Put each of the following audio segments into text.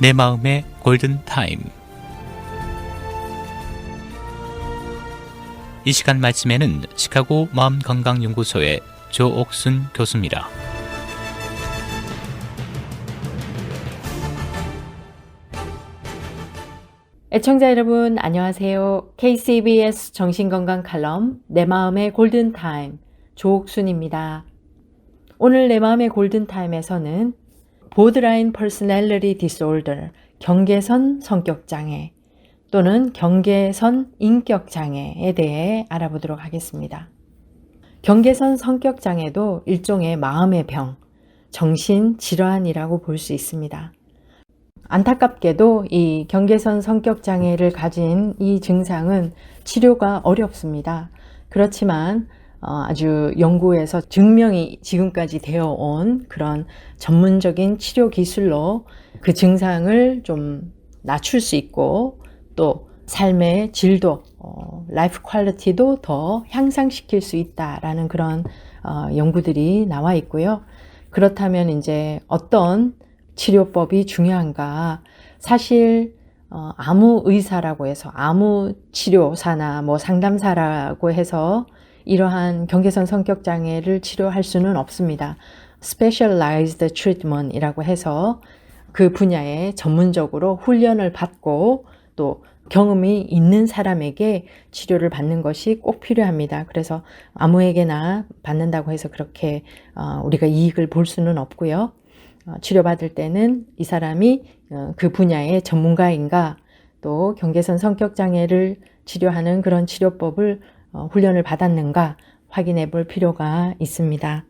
내 마음의 골든타임. 이 시간 말씀에는 시카고 마음건강연구소의 조옥순 교수입니다. 애청자 여러분 안녕하세요. KCBS 정신건강 칼럼 내 마음의 골든타임 조옥순입니다. 오늘 내 마음의 골든타임에서는 보드라인 퍼스널리티 디스오더 경계선 성격장애 또는 경계선 인격장애에 대해 알아보도록 하겠습니다. 경계선 성격장애도 일종의 마음의 병, 정신질환이라고 볼 수 있습니다. 안타깝게도 이 경계선 성격장애를 가진 이 증상은 치료가 어렵습니다. 그렇지만 아주 연구에서 증명이 지금까지 되어 온 그런 전문적인 치료 기술로 그 증상을 좀 낮출 수 있고 또 삶의 질도, 라이프 퀄리티도 더 향상시킬 수 있다라는 그런 연구들이 나와 있고요. 그렇다면 이제 어떤 치료법이 중요한가? 사실 아무 의사라고 해서 아무 치료사나 뭐 상담사라고 해서 이러한 경계선 성격 장애를 치료할 수는 없습니다. Specialized Treatment이라고 해서 그 분야에 전문적으로 훈련을 받고 또 경험이 있는 사람에게 치료를 받는 것이 꼭 필요합니다. 그래서 아무에게나 받는다고 해서 그렇게 우리가 이익을 볼 수는 없고요. 치료받을 때는 이 사람이 그 분야의 전문가인가 또 경계선 성격장애를 치료하는 그런 치료법을 훈련을 받았는가 확인해 볼 필요가 있습니다.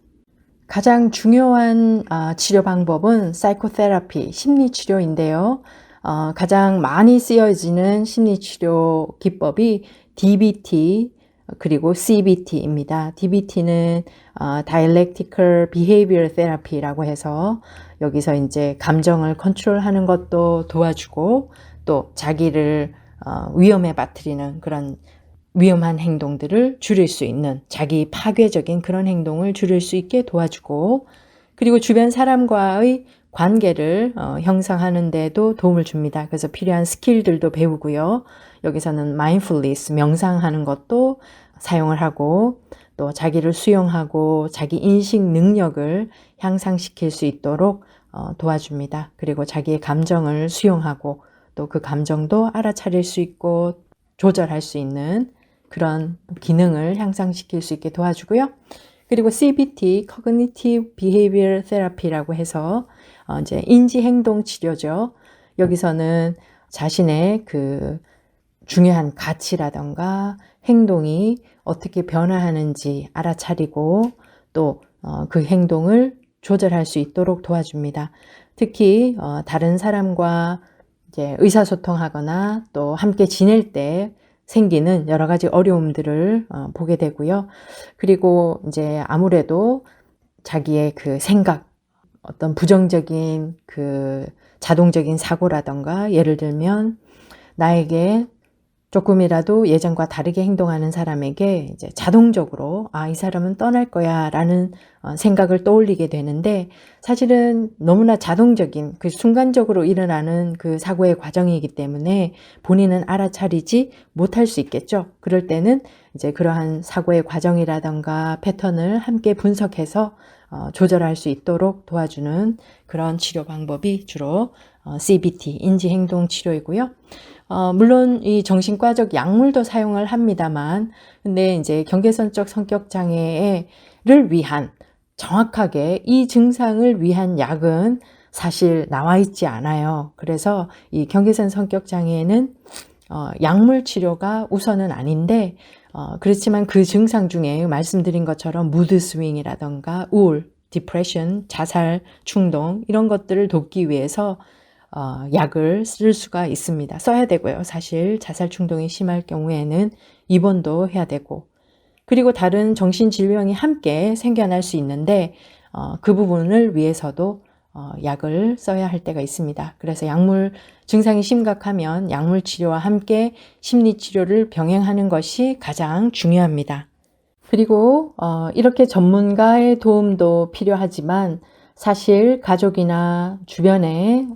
가장 중요한 치료 방법은 사이코테라피, 심리치료인데요. 가장 많이 쓰여지는 심리치료 기법이 DBT 그리고 CBT입니다. DBT는 Dialectical Behavior Therapy라고 해서 여기서 이제 감정을 컨트롤하는 것도 도와주고 또 자기를 위험에 빠뜨리는 그런 위험한 행동들을 줄일 수 있는 자기 파괴적인 그런 행동을 줄일 수 있게 도와주고 그리고 주변 사람과의 관계를 형성하는 데도 도움을 줍니다. 그래서 필요한 스킬들도 배우고요. 여기서는 mindfulness, 명상하는 것도 사용을 하고 또 자기를 수용하고 자기 인식 능력을 향상시킬 수 있도록 도와줍니다. 그리고 자기의 감정을 수용하고 또 그 감정도 알아차릴 수 있고 조절할 수 있는 그런 기능을 향상시킬 수 있게 도와주고요. 그리고 CBT, Cognitive Behavior Therapy라고 해서 이제 인지행동 치료죠. 여기서는 자신의 그 중요한 가치라던가 행동이 어떻게 변화하는지 알아차리고 또 그 행동을 조절할 수 있도록 도와줍니다. 특히 다른 사람과 이제 의사소통하거나 또 함께 지낼 때 생기는 여러 가지 어려움들을 보게 되고요. 그리고 이제 아무래도 자기의 그 생각, 어떤 부정적인 그 자동적인 사고라던가 예를 들면 나에게 조금이라도 예전과 다르게 행동하는 사람에게 이제 자동적으로 이 사람은 떠날 거야 라는 생각을 떠올리게 되는데 사실은 너무나 자동적인 그 순간적으로 일어나는 그 사고의 과정이기 때문에 본인은 알아차리지 못할 수 있겠죠. 그럴 때는 이제 그러한 사고의 과정이라던가 패턴을 함께 분석해서 조절할 수 있도록 도와주는 그런 치료 방법이 주로 CBT, 인지행동 치료이고요. 물론 이 정신과적 약물도 사용을 합니다만, 근데 이제 경계선적 성격 장애를 위한 정확하게 이 증상을 위한 약은 사실 나와 있지 않아요. 그래서 이 경계선 성격 장애는 약물 치료가 우선은 아닌데, 그렇지만 그 증상 중에 말씀드린 것처럼 무드 스윙이라던가 우울, 디프레션, 자살, 충동 이런 것들을 돕기 위해서 약을 쓸 수가 있습니다. 써야 되고요. 사실 자살 충동이 심할 경우에는 입원도 해야 되고 그리고 다른 정신질병이 함께 생겨날 수 있는데 그 부분을 위해서도 약을 써야 할 때가 있습니다. 그래서 약물 증상이 심각하면 약물 치료와 함께 심리 치료를 병행하는 것이 가장 중요합니다. 그리고 이렇게 전문가의 도움도 필요하지만 사실 가족이나 주변에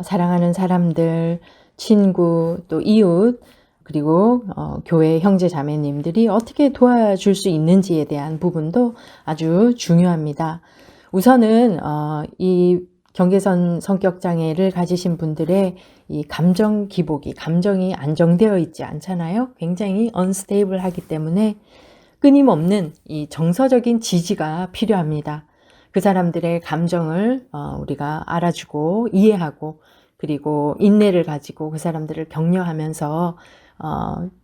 사랑하는 사람들, 친구, 또 이웃, 그리고 교회 형제 자매님들이 어떻게 도와줄 수 있는지에 대한 부분도 아주 중요합니다. 우선은 이 경계선 성격 장애를 가지신 분들의 이 감정 기복이, 감정이 안정되어 있지 않잖아요. 굉장히 unstable하기 때문에 끊임없는 이 정서적인 지지가 필요합니다. 그 사람들의 감정을 우리가 알아주고 이해하고, 그리고 인내를 가지고 그 사람들을 격려하면서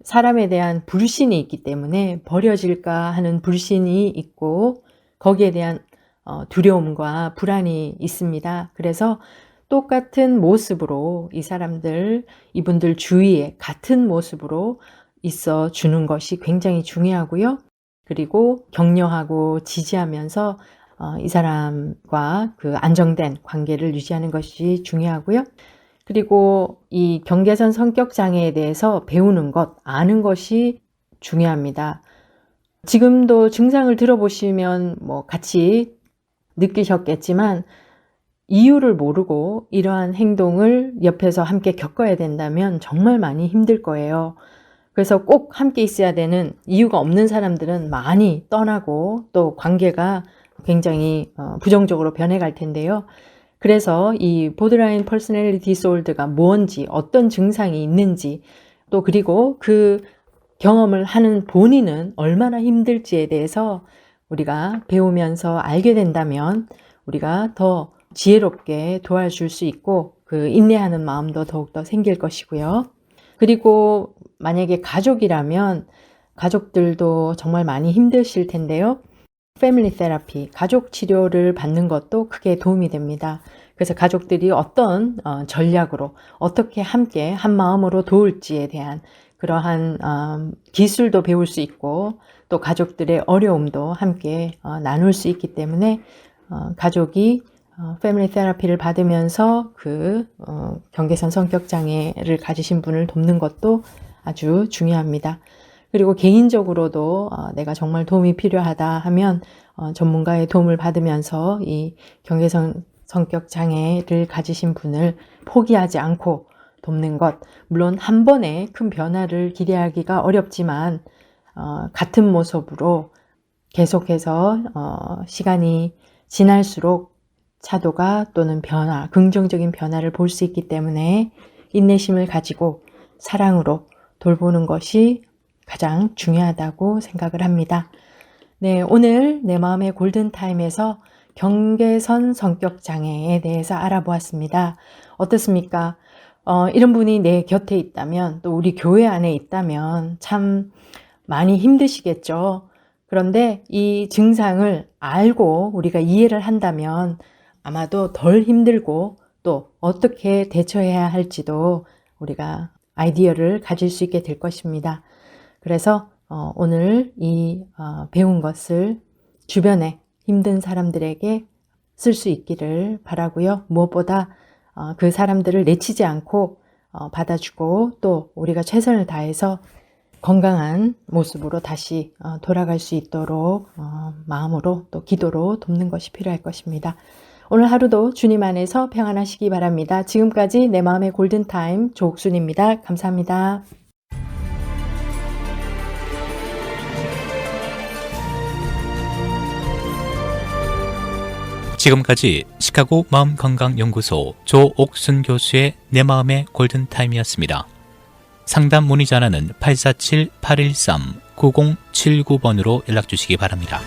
사람에 대한 불신이 있기 때문에 버려질까 하는 불신이 있고, 거기에 대한 두려움과 불안이 있습니다. 그래서 똑같은 모습으로 이 사람들, 이분들 주위에 같은 모습으로 있어 주는 것이 굉장히 중요하고요. 그리고 격려하고 지지하면서 이 사람과 그 안정된 관계를 유지하는 것이 중요하고요. 그리고 이 경계선 성격 장애에 대해서 배우는 것, 아는 것이 중요합니다. 지금도 증상을 들어보시면 같이 느끼셨겠지만, 이유를 모르고 이러한 행동을 옆에서 함께 겪어야 된다면 정말 많이 힘들 거예요. 그래서 꼭 함께 있어야 되는 이유가 없는 사람들은 많이 떠나고 또 관계가 굉장히 부정적으로 변해갈 텐데요. 그래서 이 보더라인 퍼스널리티 디스오더가 뭔지, 어떤 증상이 있는지, 또 그리고 그 경험을 하는 본인은 얼마나 힘들지에 대해서 우리가 배우면서 알게 된다면 우리가 더 지혜롭게 도와줄 수 있고 그 인내하는 마음도 더욱더 생길 것이고요. 그리고 만약에 가족이라면 가족들도 정말 많이 힘드실 텐데요. 패밀리 테라피, 가족 치료를 받는 것도 크게 도움이 됩니다. 그래서 가족들이 어떤 전략으로 어떻게 함께 한 마음으로 도울지에 대한 그러한 기술도 배울 수 있고, 또 가족들의 어려움도 함께 나눌 수 있기 때문에 가족이 패밀리 테라피를 받으면서 그 경계선 성격 장애를 가지신 분을 돕는 것도 아주 중요합니다. 그리고 개인적으로도 내가 정말 도움이 필요하다 하면 전문가의 도움을 받으면서 이 경계선 성격 장애를 가지신 분을 포기하지 않고 돕는 것, 물론 한 번에 큰 변화를 기대하기가 어렵지만 같은 모습으로 계속해서 시간이 지날수록 차도가 또는 변화, 긍정적인 변화를 볼 수 있기 때문에 인내심을 가지고 사랑으로 돌보는 것이 가장 중요하다고 생각을 합니다. 네, 오늘 내 마음의 골든타임에서 경계선 성격 장애에 대해서 알아보았습니다. 어떻습니까? 이런 분이 내 곁에 있다면, 또 우리 교회 안에 있다면 참 많이 힘드시겠죠. 그런데 이 증상을 알고 우리가 이해를 한다면 아마도 덜 힘들고 또 어떻게 대처해야 할지도 우리가 아이디어를 가질 수 있게 될 것입니다. 그래서 오늘 이 배운 것을 주변에 힘든 사람들에게 쓸 수 있기를 바라고요. 무엇보다 그 사람들을 내치지 않고 받아주고 또 우리가 최선을 다해서 건강한 모습으로 다시 돌아갈 수 있도록 마음으로 또 기도로 돕는 것이 필요할 것입니다. 오늘 하루도 주님 안에서 평안하시기 바랍니다. 지금까지 내 마음의 골든타임 조옥순입니다. 감사합니다. 지금까지 시카고 마음건강연구소 조옥순 교수의 내 마음의 골든타임이었습니다. 상담 문의 전화는 847-813-9079번으로 연락주시기 바랍니다.